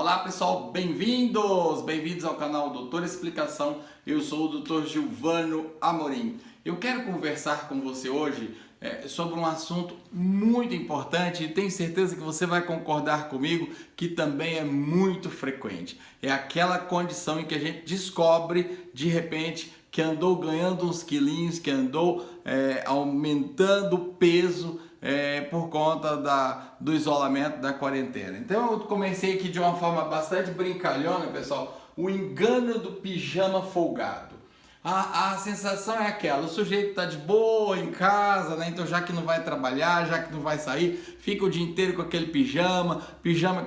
Olá pessoal, bem-vindos ao canal Doutor Explicação. Eu sou o Dr. Gilvano Amorim. Eu quero conversar com você hoje sobre um assunto muito importante e tenho certeza que você vai concordar comigo que também é muito frequente. É aquela condição em que a gente descobre de repente que andou ganhando uns quilinhos, que andou aumentando o peso por conta do isolamento, da quarentena. Então eu comecei aqui de uma forma bastante brincalhona, pessoal, o engano do pijama folgado. A sensação é aquela, o sujeito está de boa em casa, né? Então já que não vai trabalhar, já que não vai sair, fica o dia inteiro com aquele pijama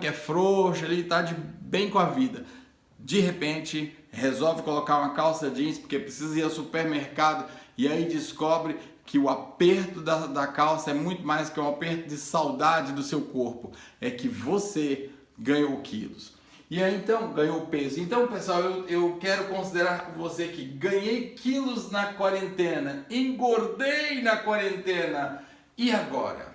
que é frouxo, ele está bem com a vida. De repente resolve colocar uma calça jeans porque precisa ir ao supermercado e aí descobre que o aperto da calça é muito mais que um aperto de saudade do seu corpo, é que você ganhou quilos. E aí então ganhou peso. Então pessoal, eu quero considerar com você que ganhei quilos na quarentena, engordei na quarentena. E agora?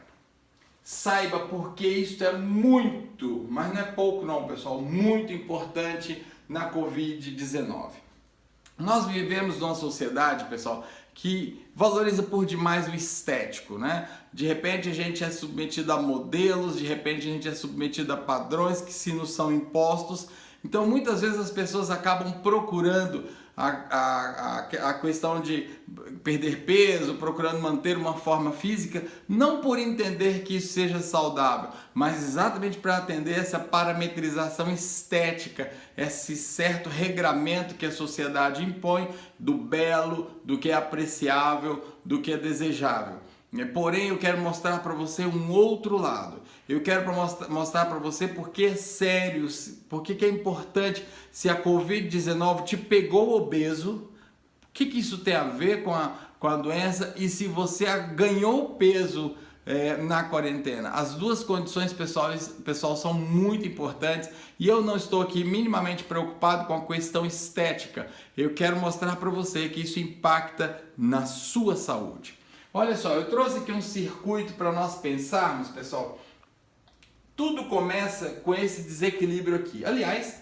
Saiba porque isso é muito, mas não é pouco não pessoal, muito importante na Covid-19. Nós vivemos numa sociedade, pessoal, que valoriza por demais o estético, né? De repente a gente é submetido a modelos, de repente a gente é submetido a padrões que se nos são impostos. Então muitas vezes as pessoas acabam procurando a questão de perder peso, procurando manter uma forma física, não por entender que isso seja saudável, mas exatamente para atender essa parametrização estética, esse certo regramento que a sociedade impõe do belo, do que é apreciável, do que é desejável. Porém, eu quero mostrar para você um outro lado. Eu quero mostrar para você porque é sério, porque que é importante. Se a Covid-19 te pegou obeso, o que isso tem a ver com a doença e se você ganhou peso na quarentena. As duas condições, pessoal, são muito importantes e eu não estou aqui minimamente preocupado com a questão estética. Eu quero mostrar para você que isso impacta na sua saúde. Olha só, eu trouxe aqui um circuito para nós pensarmos, pessoal. Tudo começa com esse desequilíbrio aqui. Aliás,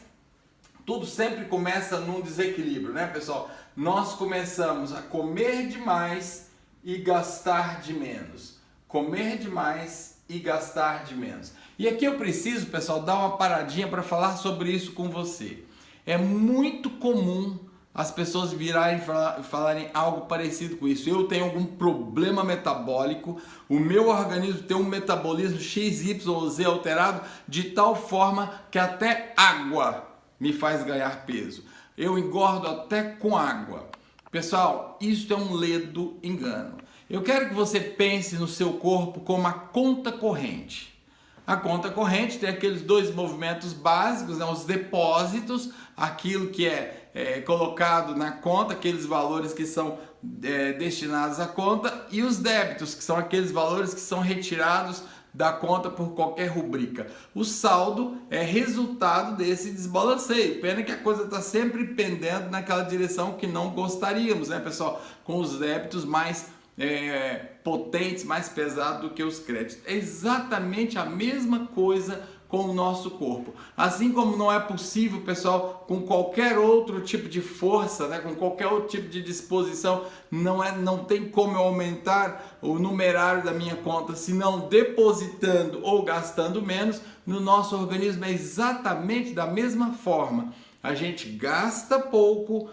tudo sempre começa num desequilíbrio, né, pessoal? Nós começamos a comer demais e gastar de menos. Comer demais e gastar de menos. E aqui eu preciso, pessoal, dar uma paradinha para falar sobre isso com você. É muito comum as pessoas virarem e falarem algo parecido com isso. Eu tenho algum problema metabólico, o meu organismo tem um metabolismo XYZ alterado de tal forma que até água me faz ganhar peso. Eu engordo até com água. Pessoal, isso é um ledo engano. Eu quero que você pense no seu corpo como a conta corrente. A conta corrente tem aqueles dois movimentos básicos, né? Os depósitos, aquilo que é colocado na conta, aqueles valores que são destinados à conta, e os débitos, que são aqueles valores que são retirados da conta por qualquer rubrica. O saldo é resultado desse desbalanceio. Pena que a coisa está sempre pendendo naquela direção que não gostaríamos, né, pessoal? Com os débitos mais potentes, mais pesados do que os créditos. É exatamente a mesma coisa com o nosso corpo. Assim como não é possível, pessoal, com qualquer outro tipo de força, né, com qualquer outro tipo de disposição, não tem como eu aumentar o numerário da minha conta se não depositando ou gastando menos. No nosso organismo é exatamente da mesma forma. A gente gasta pouco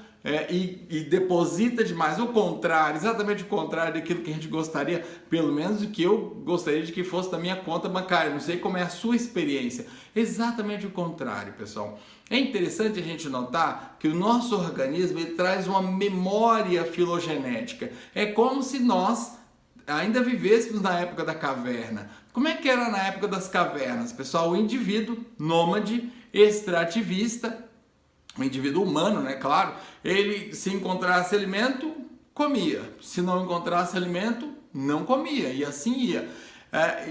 e deposita demais, o contrário, exatamente o contrário daquilo que a gente gostaria, pelo menos o que eu gostaria de que fosse da minha conta bancária. Não sei como é a sua experiência, exatamente o contrário, pessoal. É interessante a gente notar que o nosso organismo ele traz uma memória filogenética, é como se nós ainda vivêssemos na época da caverna. Como é que era na época das cavernas, pessoal? O indivíduo nômade, extrativista, o indivíduo humano, né, claro, ele se encontrasse alimento, comia. Se não encontrasse alimento, não comia. E assim ia.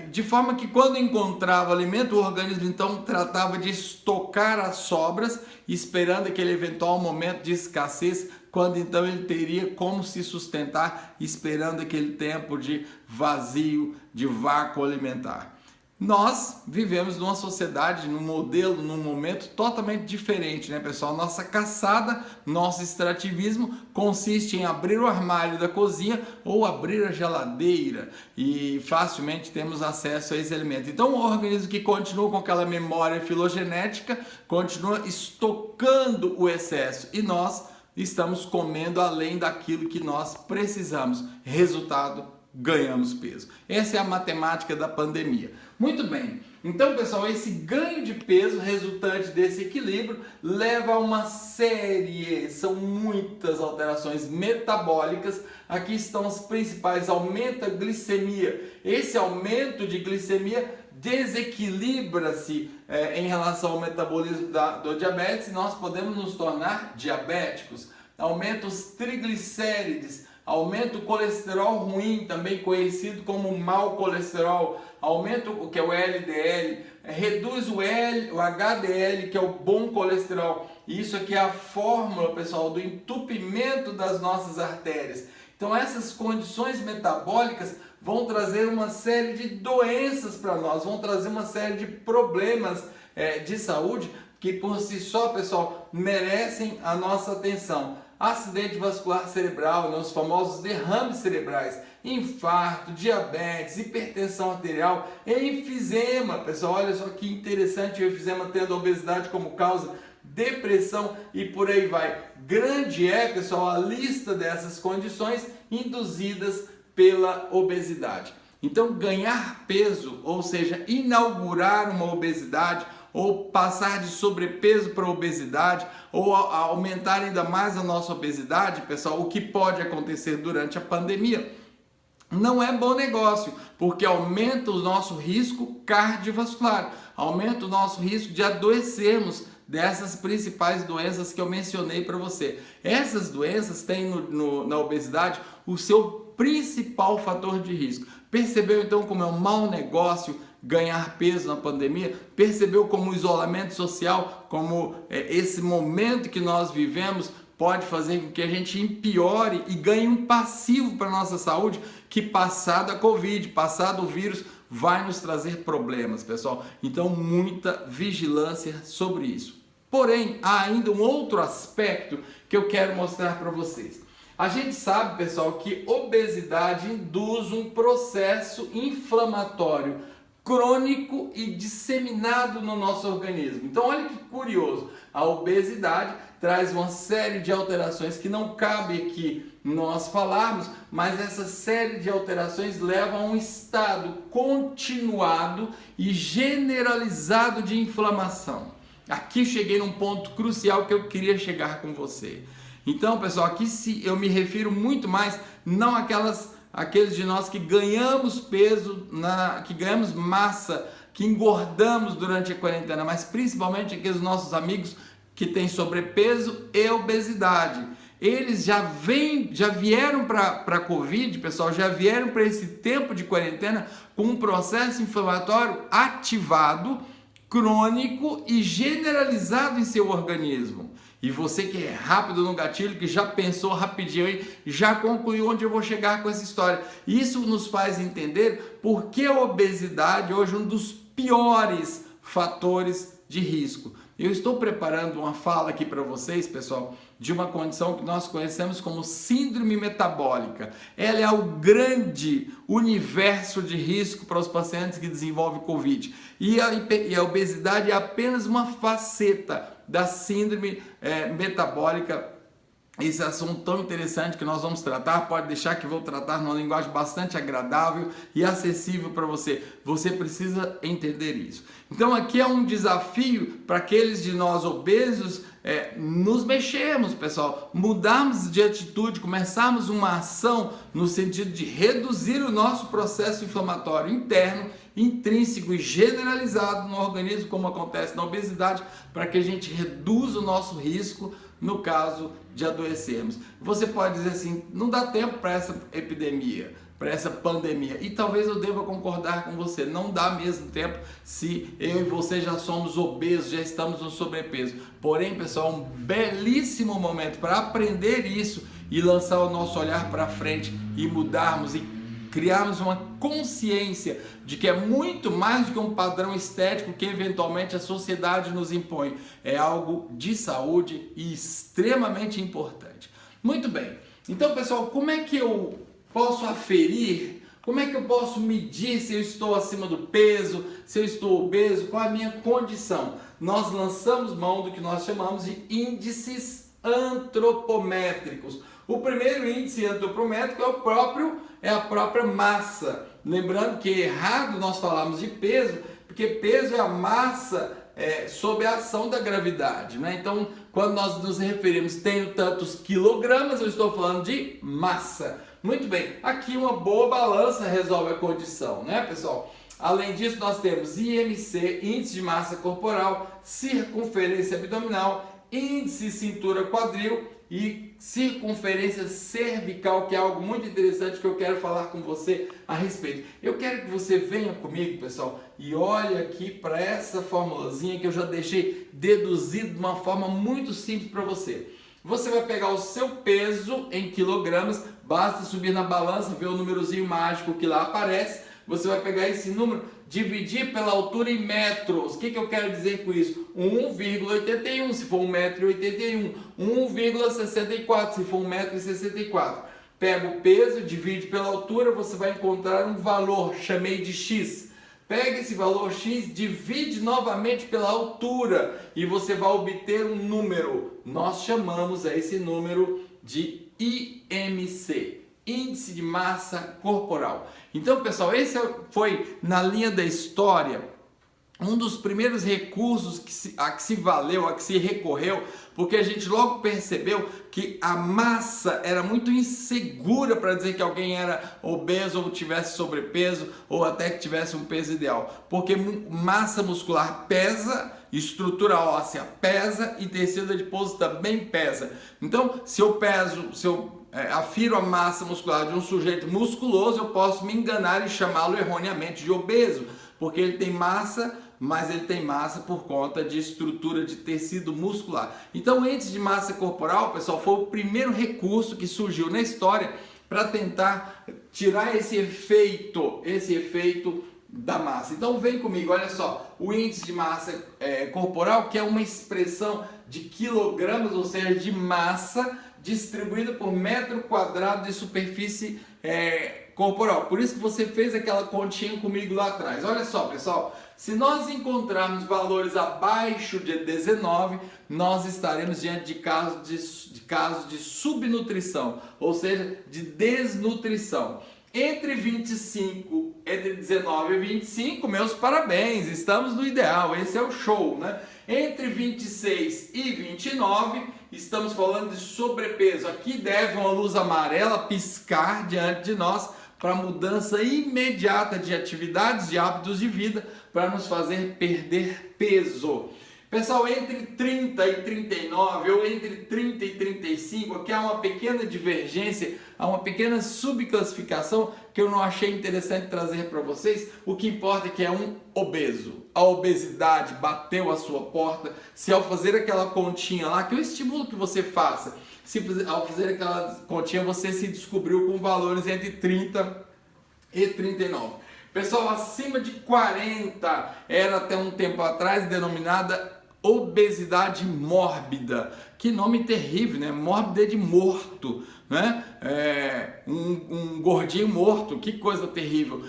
De forma que quando encontrava alimento, o organismo então tratava de estocar as sobras, esperando aquele eventual momento de escassez, quando então ele teria como se sustentar, esperando aquele tempo de vazio, de vácuo alimentar. Nós vivemos numa sociedade, num modelo, num momento totalmente diferente, né, pessoal? Nossa caçada, nosso extrativismo consiste em abrir o armário da cozinha ou abrir a geladeira e facilmente temos acesso a esse alimento. Então, o organismo que continua com aquela memória filogenética continua estocando o excesso e nós estamos comendo além daquilo que nós precisamos. Resultado, ganhamos peso. Essa é a matemática da pandemia. Muito bem. Então, pessoal, esse ganho de peso resultante desse equilíbrio leva a uma série, são muitas alterações metabólicas. Aqui estão as principais: aumenta a glicemia. Esse aumento de glicemia desequilibra-se em relação ao metabolismo do diabetes e nós podemos nos tornar diabéticos. Aumenta os triglicérides, aumenta o colesterol ruim, também conhecido como mau colesterol, aumenta o que é o LDL, reduz o HDL, que é o bom colesterol. E isso aqui é a fórmula, pessoal, do entupimento das nossas artérias. Então essas condições metabólicas vão trazer uma série de doenças para nós, vão trazer uma série de problemas de saúde que por si só, pessoal, merecem a nossa atenção. Acidente vascular cerebral, né, os famosos derrames cerebrais, infarto, diabetes, hipertensão arterial, enfisema, pessoal, olha só que interessante, o enfisema tendo a obesidade como causa, depressão e por aí vai. Grande é, pessoal, a lista dessas condições induzidas pela obesidade. Então, ganhar peso, ou seja, inaugurar uma obesidade, ou passar de sobrepeso para obesidade, ou aumentar ainda mais a nossa obesidade, pessoal, o que pode acontecer durante a pandemia, não é bom negócio, porque aumenta o nosso risco cardiovascular, aumenta o nosso risco de adoecermos dessas principais doenças que eu mencionei para você. Essas doenças têm na obesidade o seu principal fator de risco. Percebeu então como é um mau negócio ganhar peso na pandemia? Percebeu como o isolamento social, como esse momento que nós vivemos pode fazer com que a gente empeore e ganhe um passivo para a nossa saúde que, passado a Covid, passado o vírus, vai nos trazer problemas, pessoal. Então, muita vigilância sobre isso. Porém, há ainda um outro aspecto que eu quero mostrar para vocês. A gente sabe, pessoal, que obesidade induz um processo inflamatório crônico e disseminado no nosso organismo. Então, olha que curioso, a obesidade traz uma série de alterações que não cabe aqui nós falarmos, mas essa série de alterações leva a um estado continuado e generalizado de inflamação. Aqui cheguei num ponto crucial que eu queria chegar com você. Então, pessoal, aqui eu me refiro muito mais não aqueles de nós que ganhamos peso, que ganhamos massa, que engordamos durante a quarentena, mas principalmente aqueles nossos amigos que têm sobrepeso e obesidade. Eles já vieram para a Covid, pessoal, já vieram para esse tempo de quarentena com um processo inflamatório ativado, crônico e generalizado em seu organismo. E você que é rápido no gatilho, que já pensou rapidinho aí, já concluiu onde eu vou chegar com essa história. Isso nos faz entender por que a obesidade hoje é um dos piores fatores de risco. Eu estou preparando uma fala aqui para vocês, pessoal, de uma condição que nós conhecemos como síndrome metabólica. Ela é o grande universo de risco para os pacientes que desenvolvem Covid. E a obesidade é apenas uma faceta da síndrome metabólica. Esse assunto tão interessante que nós vamos tratar, pode deixar que vou tratar numa linguagem bastante agradável e acessível para você. Você precisa entender isso. Então aqui é um desafio para aqueles de nós obesos, nos mexermos, pessoal, mudarmos de atitude, começarmos uma ação no sentido de reduzir o nosso processo inflamatório interno, intrínseco e generalizado no organismo, como acontece na obesidade, para que a gente reduza o nosso risco no caso de adoecermos. Você pode dizer assim, não dá tempo para essa epidemia, para essa pandemia, e talvez eu deva concordar com você, não dá mesmo tempo se eu e você já somos obesos, já estamos no sobrepeso. Porém, pessoal, um belíssimo momento para aprender isso e lançar o nosso olhar para frente e mudarmos e criarmos uma consciência de que é muito mais do que um padrão estético que eventualmente a sociedade nos impõe. É algo de saúde e extremamente importante. Muito bem. Então, pessoal, como é que eu posso aferir? Como é que eu posso medir se eu estou acima do peso, se eu estou obeso, qual a minha condição? Nós lançamos mão do que nós chamamos de índices antropométricos. O primeiro índice antropométrico é a própria massa. Lembrando que é errado nós falarmos de peso, porque peso é a massa sob a ação da gravidade, né? Então, quando nós nos referimos tenho tantos quilogramas, eu estou falando de massa. Muito bem, aqui uma boa balança resolve a condição, né, pessoal? Além disso, nós temos IMC, índice de massa corporal, circunferência abdominal, índice cintura-quadril e circunferência cervical, que é algo muito interessante que eu quero falar com você a respeito. Eu quero que você venha comigo, pessoal, e olhe aqui para essa formulazinha que eu já deixei deduzido de uma forma muito simples para você. Você vai pegar o seu peso em quilogramas, basta subir na balança, ver o númerozinho mágico que lá aparece. Você vai pegar esse número, dividir pela altura em metros. O que eu quero dizer com isso? 1,81 se for 1,81 m, 1,64 se for 1,64 m. Pega o peso, divide pela altura, você vai encontrar um valor, chamei de X. Pega esse valor X, divide novamente pela altura e você vai obter um número. Nós chamamos esse número de IMC. Índice de massa corporal. Então, pessoal, esse foi, na linha da história, um dos primeiros recursos a que se valeu, a que se recorreu, porque a gente logo percebeu que a massa era muito insegura para dizer que alguém era obeso ou tivesse sobrepeso ou até que tivesse um peso ideal, porque massa muscular pesa, estrutura óssea pesa e tecido adiposo também pesa. Então, se eu afiro a massa muscular de um sujeito musculoso, eu posso me enganar e chamá-lo erroneamente de obeso, porque ele tem massa, mas ele tem massa por conta de estrutura de tecido muscular. Então, o índice de massa corporal, pessoal, foi o primeiro recurso que surgiu na história para tentar tirar esse efeito da massa. Então, vem comigo, olha só, o índice de massa corporal, que é uma expressão de quilogramas, ou seja, de massa distribuída por metro quadrado de superfície corporal. Por isso que você fez aquela continha comigo lá atrás. Olha só, pessoal, se nós encontrarmos valores abaixo de 19, nós estaremos diante de casos de subnutrição, ou seja, de desnutrição. Entre 19 e 25, meus parabéns, estamos no ideal, esse é o show, né? Entre 26 e 29, estamos falando de sobrepeso. Aqui deve uma luz amarela piscar diante de nós para mudança imediata de atividades, de hábitos de vida, para nos fazer perder peso. Pessoal, entre 30 e 39 ou entre 30 e 35, aqui há uma pequena divergência, há uma pequena subclassificação que eu não achei interessante trazer para vocês. O que importa é que é um obeso. A obesidade bateu a sua porta. Se ao fazer aquela continha lá, que eu estimulo que você faça, se ao fazer aquela continha você se descobriu com valores entre 30 e 39. Pessoal, acima de 40 era até um tempo atrás denominada obesidade mórbida. Que nome terrível, né? Mórbida é de morto, né? Um gordinho morto, que coisa terrível.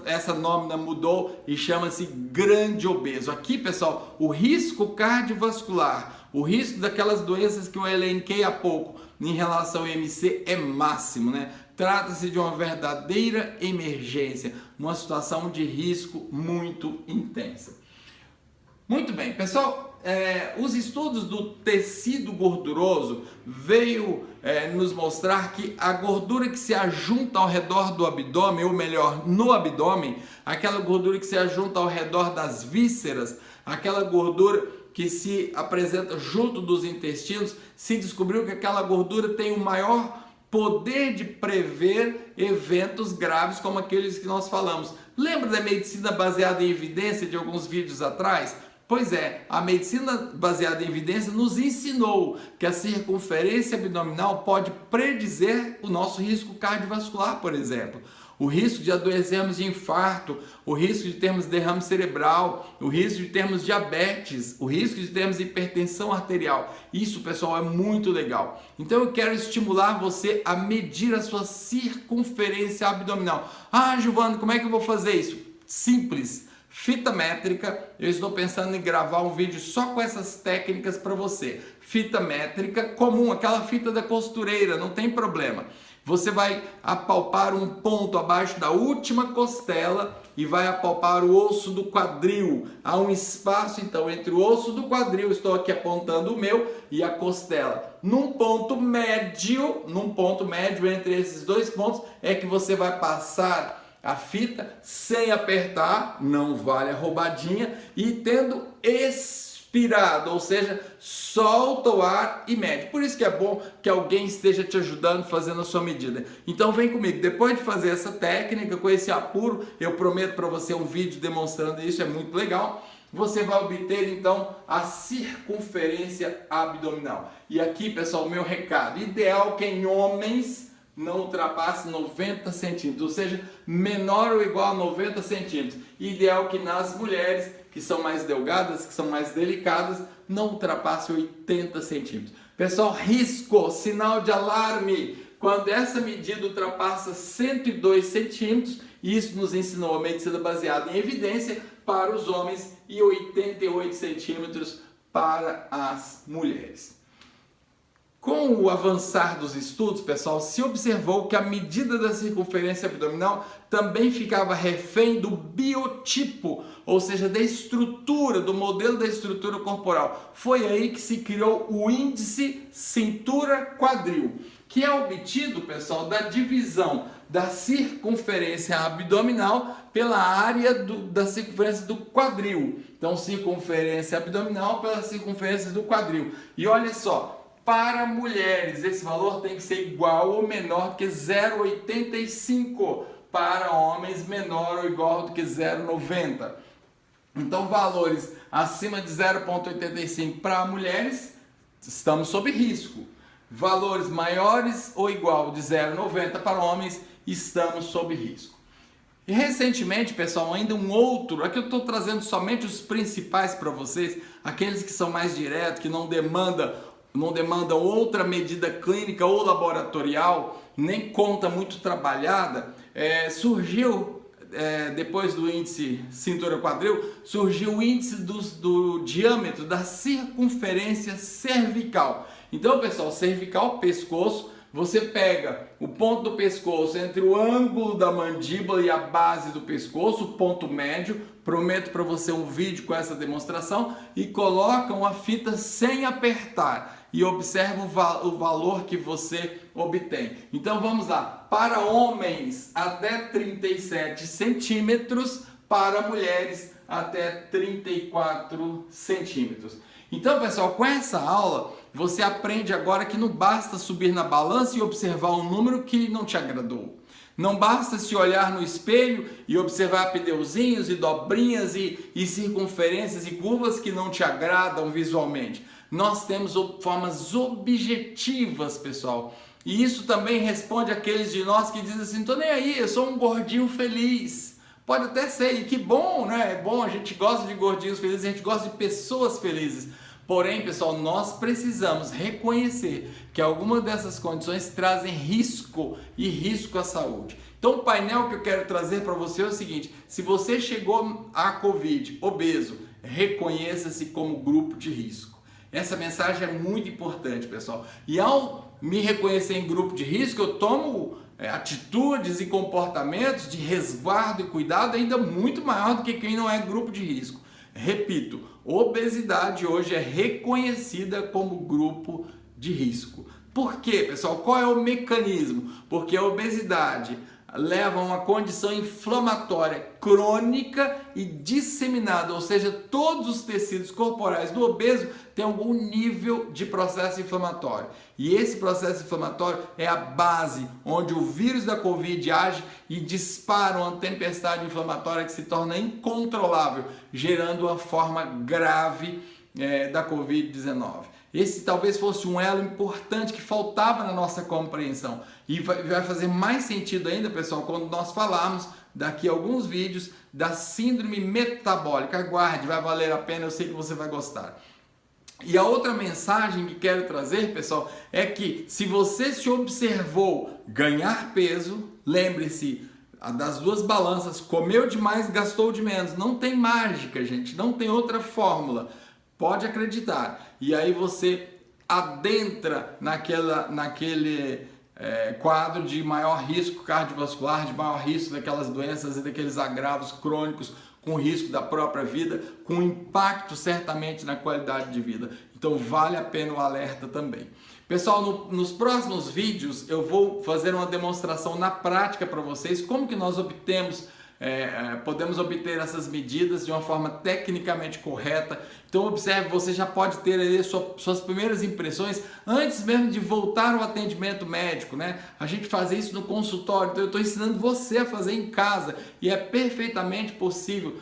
Essa nómina mudou e chama-se grande obeso. Aqui, pessoal, o risco cardiovascular, o risco daquelas doenças que eu elenquei há pouco em relação ao IMC é máximo, né? Trata-se de uma verdadeira emergência, uma situação de risco muito intensa. Muito bem, pessoal, os estudos do tecido gorduroso veio nos mostrar que a gordura que se ajunta ao redor do abdômen, ou melhor, no abdômen, aquela gordura que se ajunta ao redor das vísceras, aquela gordura que se apresenta junto dos intestinos, se descobriu que aquela gordura tem o maior poder de prever eventos graves como aqueles que nós falamos. Lembra da medicina baseada em evidência de alguns vídeos atrás? Pois é, a medicina baseada em evidência nos ensinou que a circunferência abdominal pode predizer o nosso risco cardiovascular, por exemplo. o risco de adoecermos de infarto, o risco de termos derrame cerebral, o risco de termos diabetes, o risco de termos hipertensão arterial. Isso, pessoal, é muito legal. Então eu quero estimular você a medir a sua circunferência abdominal. Ah, Giovano, como é que eu vou fazer isso? Simples. Fita métrica, eu estou pensando em gravar um vídeo só com essas técnicas para você. Fita métrica comum, aquela fita da costureira, não tem problema. Você vai apalpar um ponto abaixo da última costela e vai apalpar o osso do quadril. Há um espaço, então, entre o osso do quadril, estou aqui apontando o meu, e a costela. Num ponto médio entre esses dois pontos, é que você vai passar a fita sem apertar, não vale a roubadinha, e tendo expirado, ou seja, solta o ar e mede. Por isso que é bom que alguém esteja te ajudando fazendo a sua medida. Então vem comigo, depois de fazer essa técnica, com esse apuro, eu prometo para você um vídeo demonstrando isso, é muito legal. Você vai obter então a circunferência abdominal. E aqui, pessoal, o meu recado, ideal que em homens não ultrapasse 90 centímetros, ou seja, menor ou igual a 90 centímetros. Ideal que nas mulheres, que são mais delgadas, que são mais delicadas, não ultrapasse 80 centímetros. Pessoal, risco, sinal de alarme, quando essa medida ultrapassa 102 centímetros, isso nos ensinou a medicina baseada em evidência para os homens e 88 centímetros para as mulheres. Com o avançar dos estudos, pessoal, se observou que a medida da circunferência abdominal também ficava refém do biotipo, ou seja, da estrutura, do modelo da estrutura corporal. Foi aí que se criou o índice cintura-quadril, que é obtido, pessoal, da divisão da circunferência abdominal pela área da circunferência do quadril. Então, circunferência abdominal pela circunferência do quadril. E olha só, para mulheres, esse valor tem que ser igual ou menor que 0,85. Para homens, menor ou igual do que 0,90. Então, valores acima de 0,85 para mulheres, estamos sob risco. Valores maiores ou igual de 0,90 para homens, estamos sob risco. E recentemente, pessoal, ainda um outro, aqui eu estou trazendo somente os principais para vocês, aqueles que são mais diretos, que não demandam outra medida clínica ou laboratorial, nem conta muito trabalhada. Surgiu, depois do índice cintura-quadril, surgiu o índice do diâmetro da circunferência cervical. Então, pessoal, cervical, pescoço, você pega o ponto do pescoço entre o ângulo da mandíbula e a base do pescoço, o ponto médio, prometo para você um vídeo com essa demonstração, e coloca uma fita sem apertar e observa o valor que você obtém. Então vamos lá, para homens até 37 centímetros, para mulheres até 34 centímetros. Então, pessoal, com essa aula, você aprende agora que não basta subir na balança e observar um número que não te agradou. Não basta se olhar no espelho e observar pneuzinhos e dobrinhas e circunferências e curvas que não te agradam visualmente. Nós temos formas objetivas, pessoal. E isso também responde àqueles de nós que dizem assim, tô nem aí, eu sou um gordinho feliz. Pode até ser, e que bom, né? É bom, a gente gosta de gordinhos felizes, a gente gosta de pessoas felizes. Porém, pessoal, nós precisamos reconhecer que algumas dessas condições trazem risco e risco à saúde. Então, o painel que eu quero trazer para você é o seguinte, se você chegou à Covid obeso, reconheça-se como grupo de risco. Essa mensagem é muito importante, pessoal. E ao me reconhecer em grupo de risco, eu tomo atitudes e comportamentos de resguardo e cuidado ainda muito maior do que quem não é grupo de risco. Repito, obesidade hoje é reconhecida como grupo de risco. Por quê, pessoal? Qual é o mecanismo? Porque a obesidade leva a uma condição inflamatória crônica e disseminada, ou seja, todos os tecidos corporais do obeso têm algum nível de processo inflamatório. E esse processo inflamatório é a base onde o vírus da Covid age e dispara uma tempestade inflamatória que se torna incontrolável, gerando uma forma grave da Covid-19. Esse talvez fosse um elo importante que faltava na nossa compreensão. E vai fazer mais sentido ainda, pessoal, quando nós falarmos daqui a alguns vídeos da síndrome metabólica. Aguarde, vai valer a pena, eu sei que você vai gostar. E a outra mensagem que quero trazer, pessoal, é que se você se observou ganhar peso, lembre-se das duas balanças, comeu demais, gastou de menos. Não tem mágica, gente, não tem outra fórmula. Pode acreditar. E aí você adentra naquele quadro de maior risco cardiovascular, de maior risco daquelas doenças e daqueles agravos crônicos, com risco da própria vida, com impacto certamente na qualidade de vida. Então vale a pena o alerta também. Pessoal, nos próximos vídeos eu vou fazer uma demonstração na prática para vocês, como que nós podemos obter essas medidas de uma forma tecnicamente correta. Então observe, você já pode ter ali suas primeiras impressões antes mesmo de voltar ao atendimento médico, né? A gente faz isso no consultório, então eu estou ensinando você a fazer em casa e é perfeitamente possível.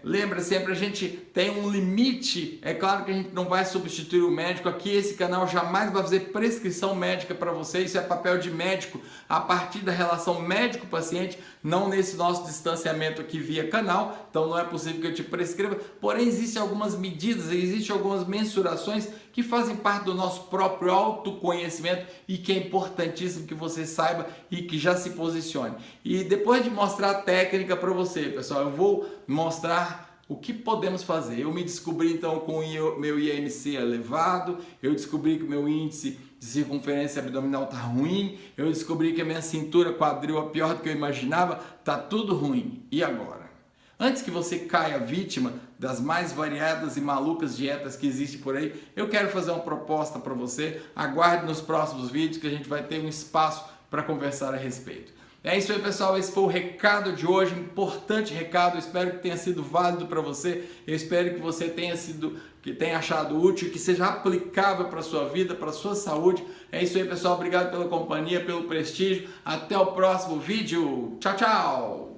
Lembra sempre, a gente tem um limite, é claro que a gente não vai substituir o médico aqui, esse canal jamais vai fazer prescrição médica para você, isso é papel de médico a partir da relação médico-paciente, não nesse nosso distanciamento aqui via canal, então não é possível que eu te prescreva, porém existem algumas medidas, existem algumas mensurações que fazem parte do nosso próprio autoconhecimento e que é importantíssimo que você saiba e que já se posicione. E depois de mostrar a técnica para você, pessoal, eu vou mostrar o que podemos fazer. Eu me descobri então com o meu IMC elevado, eu descobri que o meu índice de circunferência abdominal está ruim, eu descobri que a minha cintura quadril é pior do que eu imaginava, está tudo ruim. E agora? Antes que você caia vítima das mais variadas e malucas dietas que existem por aí, eu quero fazer uma proposta para você. Aguarde nos próximos vídeos que a gente vai ter um espaço para conversar a respeito. É isso aí, pessoal, esse foi o recado de hoje, importante recado, eu espero que tenha sido válido para você, eu espero que você tenha achado útil, que seja aplicável para a sua vida, para a sua saúde. É isso aí, pessoal, obrigado pela companhia, pelo prestígio, até o próximo vídeo, tchau, tchau!